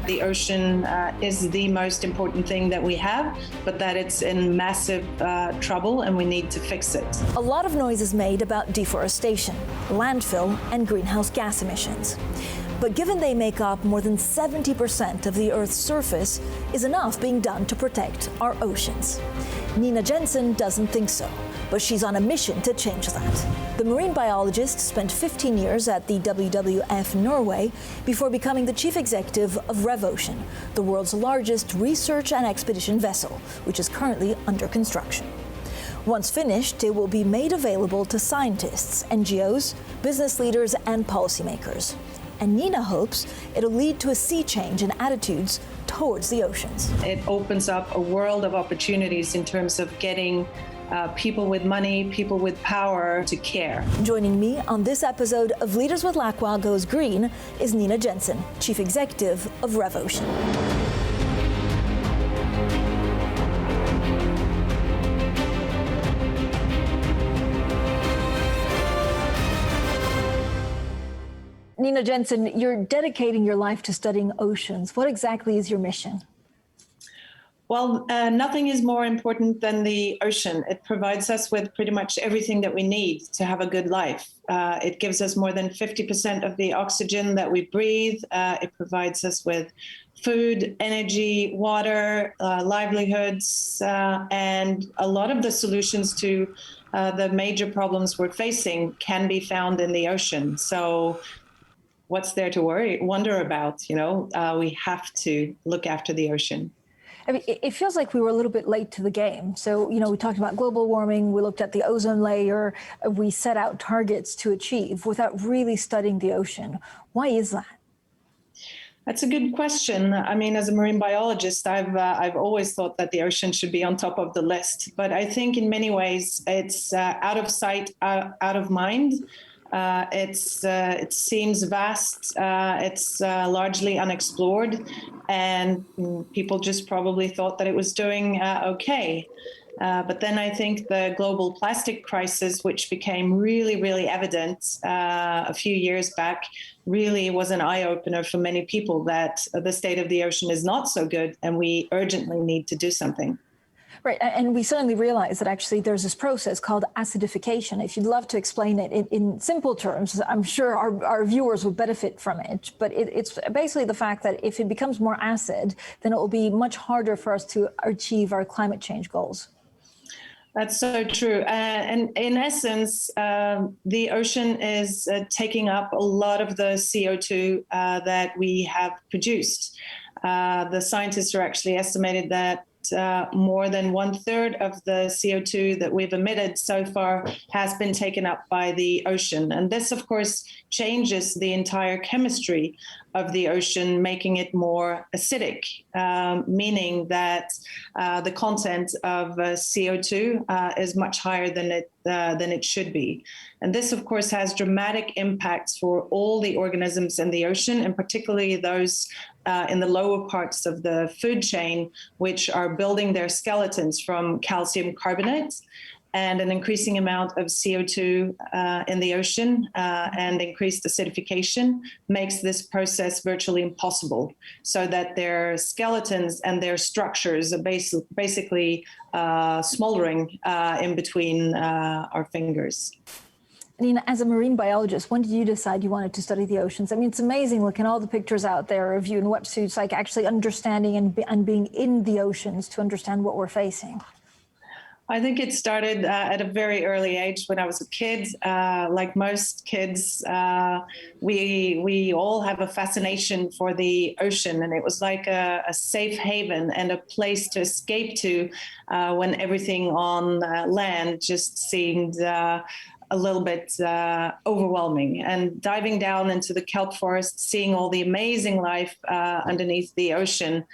the ocean is the most important thing that we have, but that it's in massive trouble and we need to fix it. A lot of noise is made about deforestation, landfill, and greenhouse gas emissions. But given they make up more than 70% of the Earth's surface, is enough being done to protect our oceans? Nina Jensen doesn't think so, but she's on a mission to change that. The marine biologist spent 15 years at the WWF Norway before becoming the chief executive of REV Ocean, the world's largest research and expedition vessel, which is currently under construction. Once finished, it will be made available to scientists, NGOs, business leaders, and policymakers. And Nina hopes it'll lead to a sea change in attitudes towards the oceans. It opens up a world of opportunities in terms of getting people with money, people with power to care. Joining me on this episode of Leaders with Lacqua Goes Green is Nina Jensen, Chief Executive of REV Ocean. Nina Jensen, you're dedicating your life to studying oceans. What exactly is your mission? Well, nothing is more important than the ocean. It provides us with pretty much everything that we need to have a good life. It gives us more than 50% of the oxygen that we breathe. It provides us with food, energy, water, livelihoods, and a lot of the solutions to the major problems we're facing can be found in the ocean. So what's there to wonder about? We have to look after the ocean. I mean, it feels like we were a little bit late to the game. So, we talked about global warming, we looked at the ozone layer, we set out targets to achieve without really studying the ocean. Why is that? That's a good question. I mean, as a marine biologist, I've always thought that the ocean should be on top of the list. But I think in many ways it's out of sight, out of mind. It seems vast, it's largely unexplored, and people just probably thought that it was doing okay. But then I think the global plastic crisis, which became really, really evident a few years back, really was an eye-opener for many people that the state of the ocean is not so good and we urgently need to do something. Right, and we suddenly realize that actually there's this process called acidification. If you'd love to explain it in simple terms, I'm sure our viewers would benefit from it. But it's basically the fact that if it becomes more acid, then it will be much harder for us to achieve our climate change goals. That's so true. And in essence, the ocean is taking up a lot of the CO2 that we have produced. The scientists are actually estimated that more than 1/3 of the CO2 that we've emitted so far has been taken up by the ocean. And this, of course, changes the entire chemistry of the ocean, making it more acidic, meaning that the content of CO2 is much higher than it should be. And this, of course, has dramatic impacts for all the organisms in the ocean, and particularly those in the lower parts of the food chain, which are building their skeletons from calcium carbonate. And an increasing amount of CO2 in the ocean and increased acidification makes this process virtually impossible, so that their skeletons and their structures are basically smoldering in between our fingers. Nina, as a marine biologist, when did you decide you wanted to study the oceans? I mean, it's amazing looking at all the pictures out there of you in wetsuits, like actually understanding and being in the oceans to understand what we're facing. I think it started at a very early age when I was a kid. Like most kids, we all have a fascination for the ocean, and it was like a safe haven and a place to escape to when everything on land just seemed a little bit overwhelming. And diving down into the kelp forest, seeing all the amazing life underneath the ocean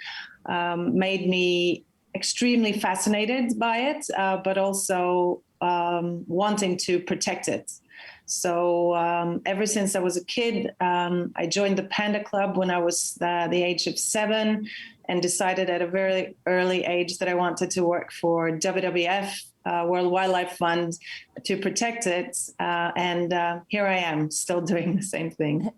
made me extremely fascinated by it, but also wanting to protect it. So ever since I was a kid, I joined the Panda Club when I was the age of 7, and decided at a very early age that I wanted to work for WWF, World Wildlife Fund, to protect it. And here I am, still doing the same thing.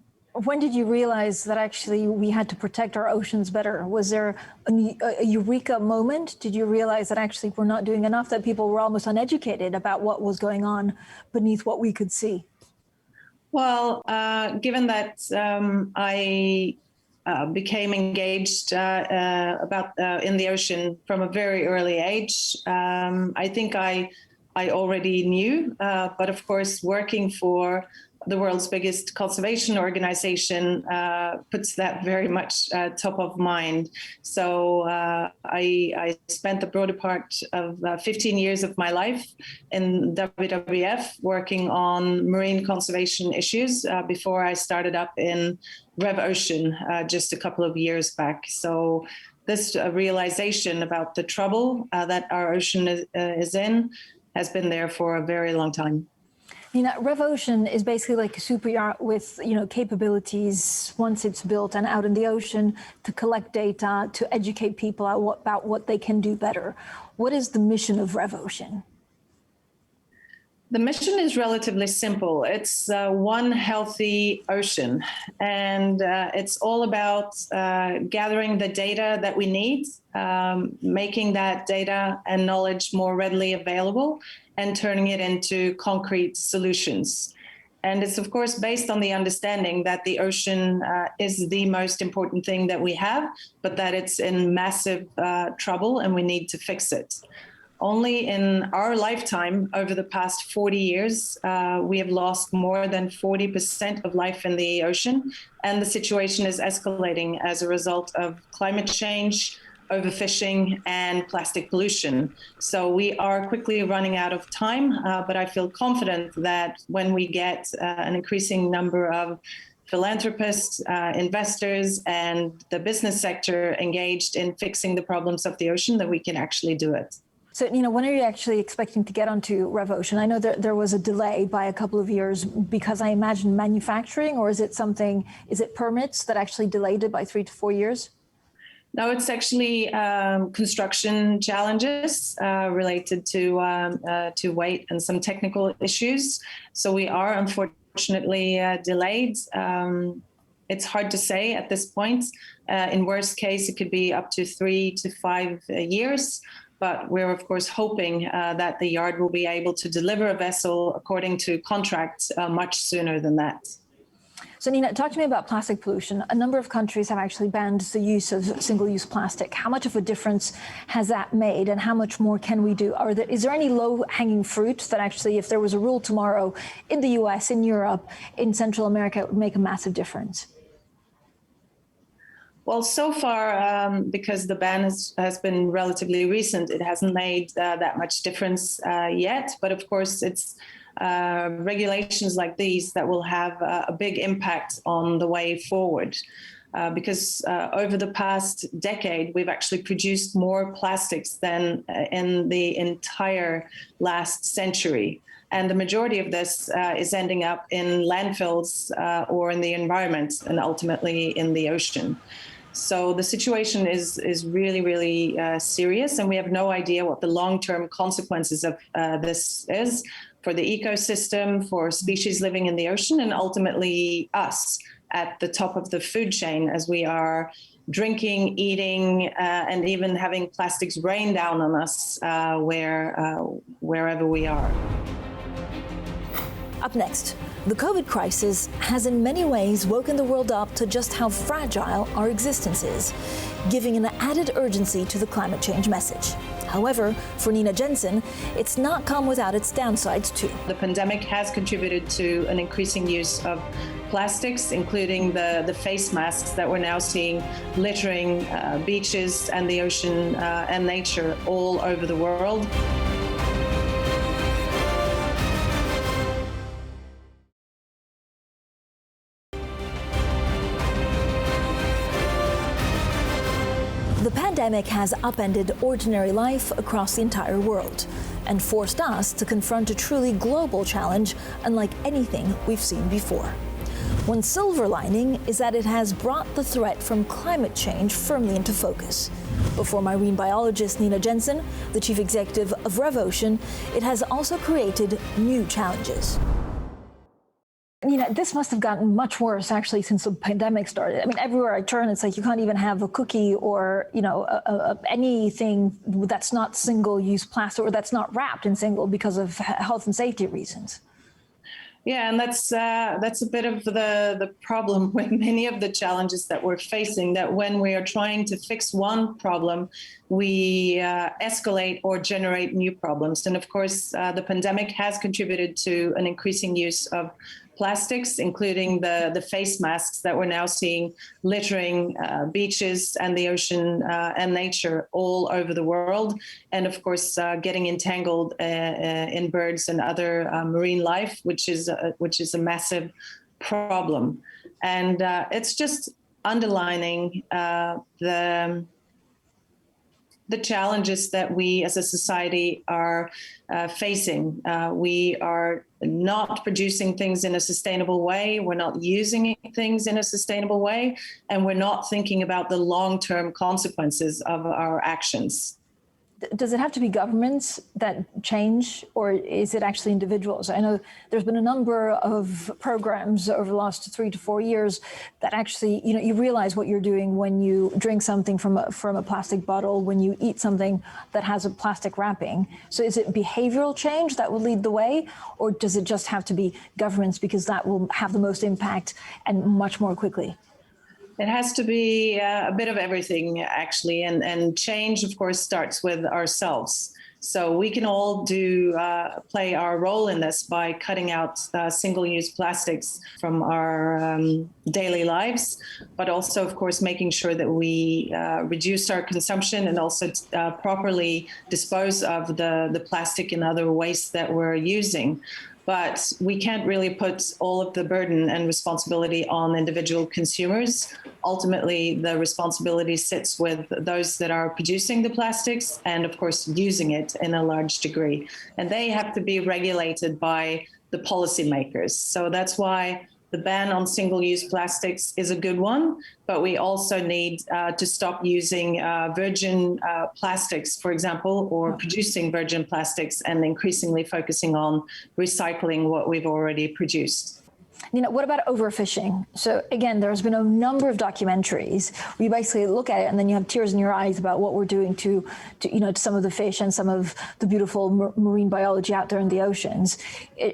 When did you realize that actually we had to protect our oceans better? Was there a eureka moment? Did you realize that actually we're not doing enough, that people were almost uneducated about what was going on beneath what we could see? Well, given that I became engaged in the ocean from a very early age, I think I already knew, but of course, working for the world's biggest conservation organization puts that very much top of mind. So I spent the broader part of 15 years of my life in WWF working on marine conservation issues before I started up in REV Ocean just a couple of years back. So this realization about the trouble that our ocean is in has been there for a very long time. REV Ocean is basically like a super yacht with, capabilities once it's built and out in the ocean to collect data, to educate people about what they can do better. What is the mission of REV Ocean? The mission is relatively simple. It's one healthy ocean, and it's all about gathering the data that we need, making that data and knowledge more readily available, and turning it into concrete solutions. And it's, of course, based on the understanding that the ocean is the most important thing that we have, but that it's in massive trouble and we need to fix it. Only in our lifetime, over the past 40 years, we have lost more than 40% of life in the ocean, and the situation is escalating as a result of climate change, overfishing, and plastic pollution. So we are quickly running out of time, but I feel confident that when we get an increasing number of philanthropists, investors, and the business sector engaged in fixing the problems of the ocean, that we can actually do it. So, when are you actually expecting to get onto REV Ocean? I know that there was a delay by a couple of years because I imagine manufacturing, or is it permits that actually delayed it by 3 to 4 years? No, it's actually construction challenges related to weight and some technical issues. So we are unfortunately delayed. It's hard to say at this point. In worst case, it could be up to 3 to 5 years. But we're, of course, hoping that the yard will be able to deliver a vessel according to contract much sooner than that. So, Nina, talk to me about plastic pollution. A number of countries have actually banned the use of single-use plastic. How much of a difference has that made, and how much more can we do? Is there any low-hanging fruit that actually, if there was a rule tomorrow in the US, in Europe, in Central America, it would make a massive difference? Well, so far, because the ban has been relatively recent, it hasn't made that much difference yet. But of course, it's regulations like these that will have a big impact on the way forward. Because over the past decade, we've actually produced more plastics than in the entire last century. And the majority of this is ending up in landfills or in the environment and ultimately in the ocean. So the situation is really, really serious, and we have no idea what the long-term consequences of this is for the ecosystem, for species living in the ocean, and ultimately us at the top of the food chain as we are drinking, eating, and even having plastics rain down on us wherever we are. Up next, the COVID crisis has in many ways woken the world up to just how fragile our existence is, giving an added urgency to the climate change message. However, for Nina Jensen, it's not come without its downsides too. The pandemic has contributed to an increasing use of plastics, including the face masks that we're now seeing littering beaches and the ocean and nature all over the world. The pandemic has upended ordinary life across the entire world and forced us to confront a truly global challenge unlike anything we've seen before. One silver lining is that it has brought the threat from climate change firmly into focus. But for marine biologist Nina Jensen, the chief executive of REV Ocean, it has also created new challenges. this must have gotten much worse actually since the pandemic started. I mean, everywhere I turn, it's like you can't even have a cookie or, anything that's not single-use plastic or that's not wrapped in single because of health and safety reasons. Yeah, and that's a bit of the problem with many of the challenges that we're facing, that when we are trying to fix one problem, we escalate or generate new problems. And of course, the pandemic has contributed to an increasing use of plastics, including the face masks that we're now seeing littering beaches and the ocean and nature all over the world. And of course, getting entangled in birds and other marine life, which is a massive problem. And it's just underlining the challenges that we as a society are facing. We are not producing things in a sustainable way. We're not using things in a sustainable way. And we're not thinking about the long-term consequences of our actions. Does it have to be governments that change, or is it actually individuals? I know there's been a number of programs over the last 3 to 4 years that actually, you realize what you're doing when you drink something from a plastic bottle, when you eat something that has a plastic wrapping. So is it behavioral change that will lead the way, or does it just have to be governments because that will have the most impact and much more quickly? It has to be a bit of everything, actually, and change, of course, starts with ourselves. So we can all play our role in this by cutting out single-use plastics from our daily lives, but also, of course, making sure that we reduce our consumption and also properly dispose of the plastic and other waste that we're using. But we can't really put all of the burden and responsibility on individual consumers. Ultimately, the responsibility sits with those that are producing the plastics and, of course, using it in a large degree. And they have to be regulated by the policymakers. So that's why the ban on single-use plastics is a good one, but we also need to stop using virgin plastics, for example, or producing virgin plastics, and increasingly focusing on recycling what we've already produced. What about overfishing? So again, there's been a number of documentaries where you basically look at it and then you have tears in your eyes about what we're doing to some of the fish and some of the beautiful marine biology out there in the oceans.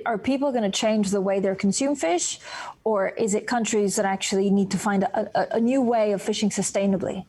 Are people going to change the way they consume fish, or is it countries that actually need to find a new way of fishing sustainably?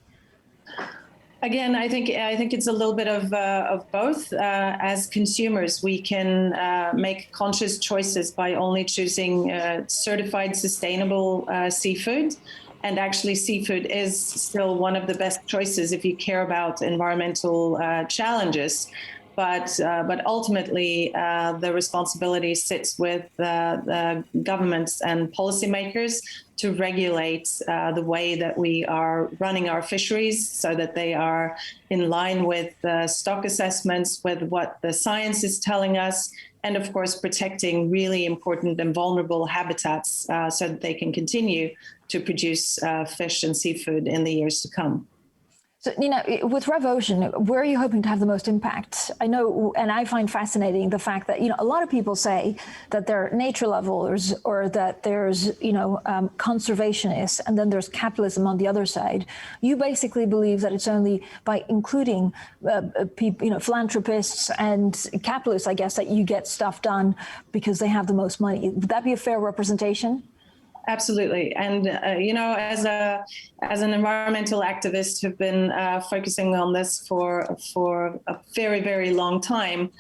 Again, I think it's a little bit of both. As consumers, we can make conscious choices by only choosing certified sustainable seafood. And actually, seafood is still one of the best choices if you care about environmental challenges. But ultimately, the responsibility sits with the governments and policymakers to regulate the way that we are running our fisheries so that they are in line with stock assessments, with what the science is telling us, and of course, protecting really important and vulnerable habitats so that they can continue to produce fish and seafood in the years to come. So, with REV Ocean, where are you hoping to have the most impact? I know, and I find fascinating the fact that, a lot of people say that they're nature lovers or that there's, conservationists, and then there's capitalism on the other side. You basically believe that it's only by including people, philanthropists and capitalists, I guess, that you get stuff done because they have the most money. Would that be a fair representation? Absolutely. And, as an environmental activist who've been focusing on this for a very, very long time,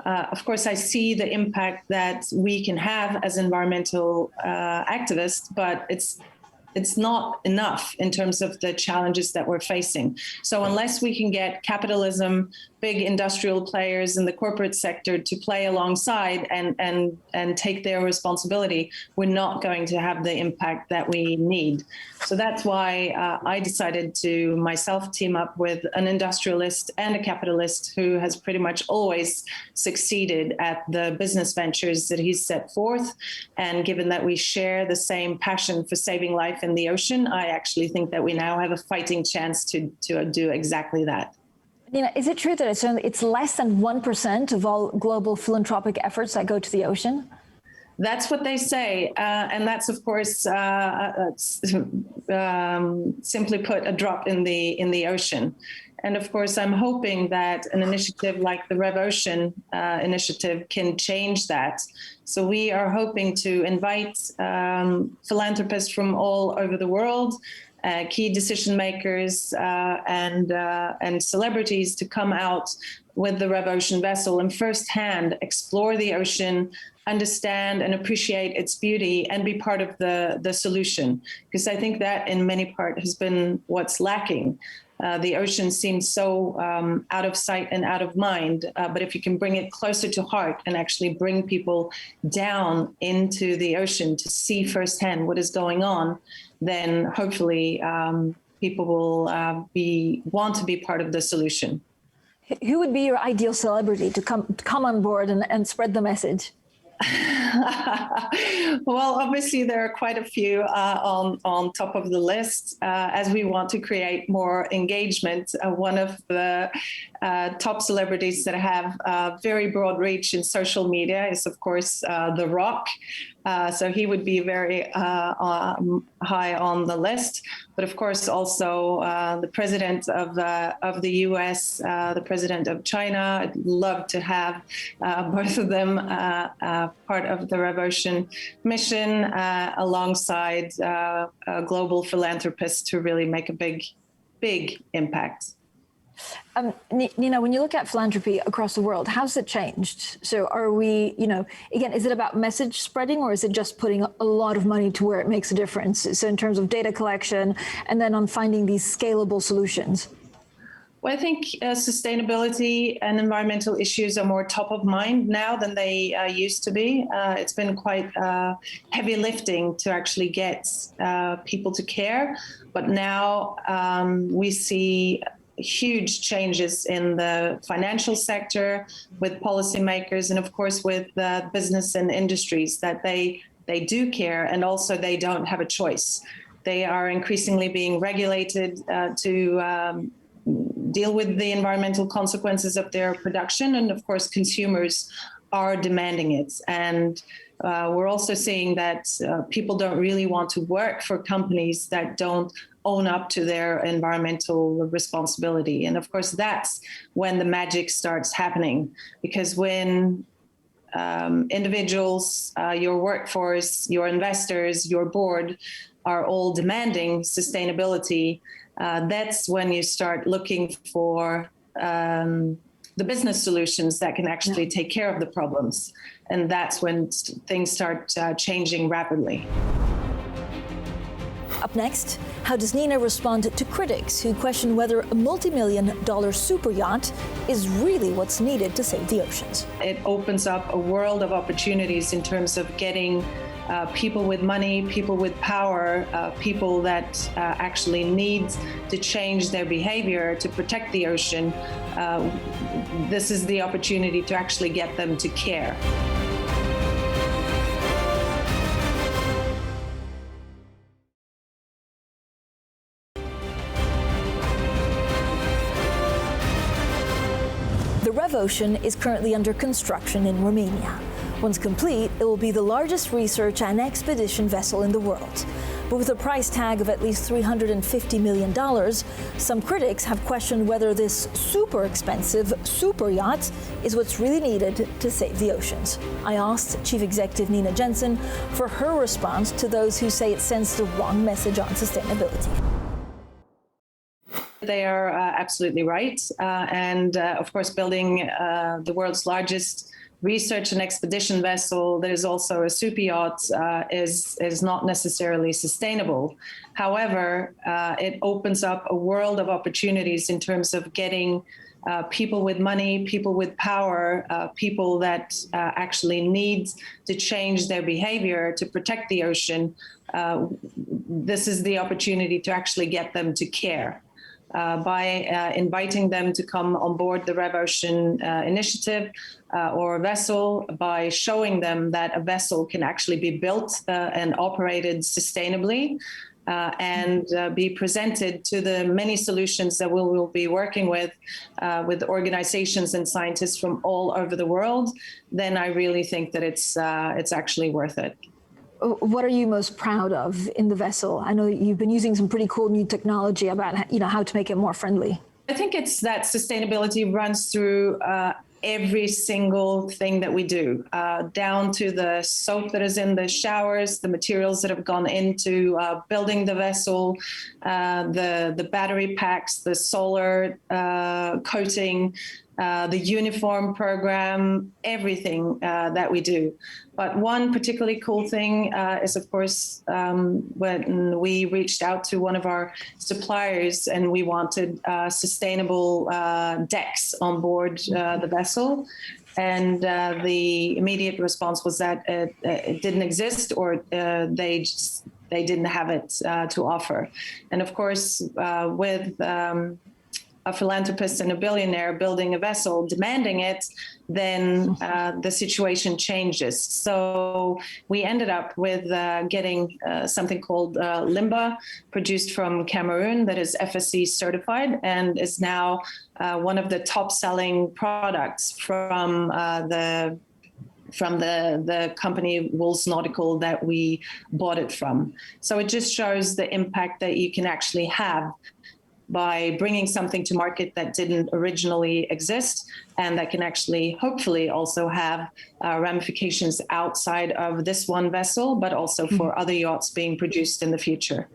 of course, I see the impact that we can have as environmental activists, but it's not enough in terms of the challenges that we're facing. So unless we can get capitalism, big industrial players in the corporate sector to play alongside and take their responsibility, we're not going to have the impact that we need. So that's why I decided to myself team up with an industrialist and a capitalist who has pretty much always succeeded at the business ventures that he's set forth. And given that we share the same passion for saving life in the ocean, I actually think that we now have a fighting chance to do exactly that. Is it true that it's less than 1% of all global philanthropic efforts that go to the ocean? That's what they say. And that's, of course, simply put, a drop in the ocean. And of course, I'm hoping that an initiative like the REV Ocean initiative can change that. So we are hoping to invite philanthropists from all over the world, key decision makers and celebrities to come out with the REV Ocean vessel and firsthand explore the ocean, understand and appreciate its beauty, and be part of the solution. Because I think that in many parts has been what's lacking. The ocean seems so out of sight and out of mind, but if you can bring it closer to heart and actually bring people down into the ocean to see firsthand what is going on, then hopefully people will want to be part of the solution. Who would be your ideal celebrity to come on board and spread the message? Well, obviously there are quite a few on top of the list as we want to create more engagement. One of the top celebrities that have very broad reach in social media is, of course, The Rock. So he would be very high on the list. But of course, also the president of the US, the president of China. I'd love to have both of them part of the REV Ocean mission alongside global philanthropists to really make a big impact. Nina, when you look at philanthropy across the world, how's it changed? So are we, again, is it about message spreading, or is it just putting a lot of money to where it makes a difference? So in terms of data collection and then on finding these scalable solutions? Well, I think sustainability and environmental issues are more top of mind now than they used to be. It's been quite heavy lifting to actually get people to care. But now we see huge changes in the financial sector with policymakers and, of course, with business and industries that they do care, and also they don't have a choice. They are increasingly being regulated to deal with the environmental consequences of their production. And of course, consumers are demanding it. And we're also seeing that people don't really want to work for companies that don't own up to their environmental responsibility. And of course, that's when the magic starts happening, because when individuals, your workforce, your investors, your board are all demanding sustainability, that's when you start looking for the business solutions that can actually take care of the problems. And that's when things start changing rapidly. Up next, how does Nina respond to critics who question whether a multi-million-dollar super yacht is really what's needed to save the oceans? It opens up a world of opportunities in terms of getting people with money, people with power, people that actually need to change their behavior to protect the ocean. This is the opportunity to actually get them to care. The REV Ocean is currently under construction in Romania. Once complete, it will be the largest research and expedition vessel in the world. But with a price tag of at least $350 million, some critics have questioned whether this super expensive super yacht is what's really needed to save the oceans. I asked Chief Executive Nina Jensen for her response to those who say it sends the wrong message on sustainability. They are absolutely right. And of course, building the world's largest research and expedition vessel that is also a super yacht is not necessarily sustainable. However, it opens up a world of opportunities in terms of getting people with money, people with power, people that actually need to change their behavior to protect the ocean. This is the opportunity to actually get them to care. By inviting them to come on board the REV Ocean initiative or a vessel, by showing them that a vessel can actually be built and operated sustainably, and be presented to the many solutions that we will be working with organizations and scientists from all over the world, then I really think that it's actually worth it. What are you most proud of in the vessel? I know you've been using some pretty cool new technology about how to make it more friendly. I think it's that sustainability runs through every single thing that we do, down to the soap that is in the showers, the materials that have gone into building the vessel, the battery packs, the solar coating, the uniform program, everything that we do. But one particularly cool thing is, of course, when we reached out to one of our suppliers and we wanted sustainable decks on board the vessel. And the immediate response was that it didn't exist, or they didn't have it to offer. And of course, with a philanthropist and a billionaire building a vessel, demanding it, then the situation changes. So we ended up with getting something called Limba, produced from Cameroon, that is FSC certified and is now one of the top selling products from the company Wolves Nautical that we bought it from. So it just shows the impact that you can actually have by bringing something to market that didn't originally exist, and that can actually, hopefully, also have ramifications outside of this one vessel, but also for other yachts being produced in the future.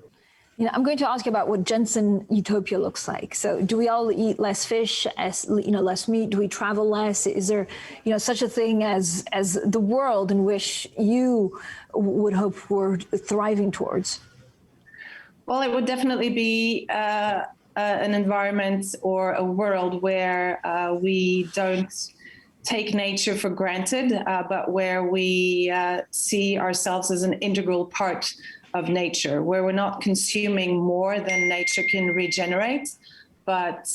I'm going to ask you about what Jensen utopia looks like. So do we all eat less fish, less meat? Do we travel less? Is there, such a thing as the world in which you would hope we're thriving towards? Well, it would definitely be an environment or a world where we don't take nature for granted, but where we see ourselves as an integral part of nature, where we're not consuming more than nature can regenerate, but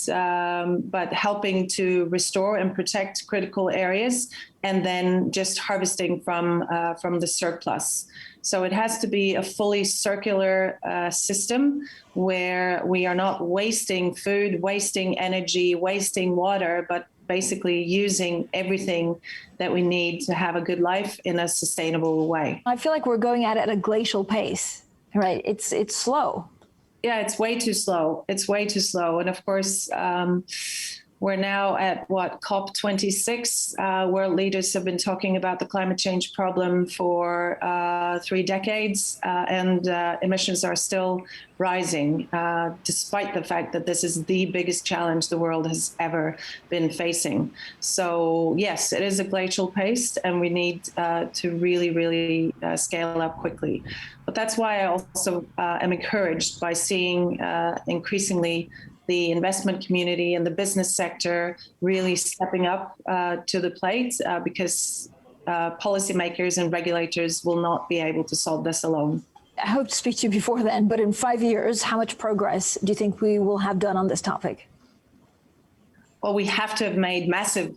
helping to restore and protect critical areas, and then just harvesting from the surplus. So it has to be a fully circular system where we are not wasting food, wasting energy, wasting water, but basically using everything that we need to have a good life in a sustainable way. I feel like we're going at a glacial pace, right? It's slow. Yeah, it's way too slow. It's way too slow. And of course, we're now at COP26. World leaders have been talking about the climate change problem for 3 decades, and emissions are still rising, despite the fact that this is the biggest challenge the world has ever been facing. So yes, it is a glacial pace, and we need to really, really scale up quickly. But that's why I also am encouraged by seeing increasingly the investment community and the business sector really stepping up to the plate, because policymakers and regulators will not be able to solve this alone. I hope to speak to you before then, but in 5 years, how much progress do you think we will have done on this topic? Well, we have to have made massive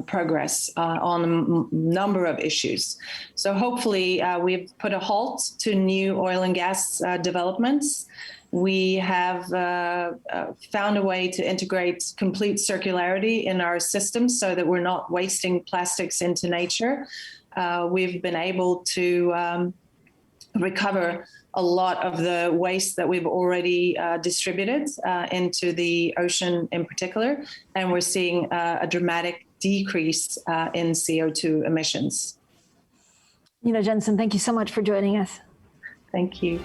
progress on a number of issues. So hopefully we've put a halt to new oil and gas developments. We have found a way to integrate complete circularity in our systems so that we're not wasting plastics into nature. We've been able to recover a lot of the waste that we've already distributed into the ocean in particular, and we're seeing a dramatic decrease in CO2 emissions. Jensen, thank you so much for joining us. Thank you.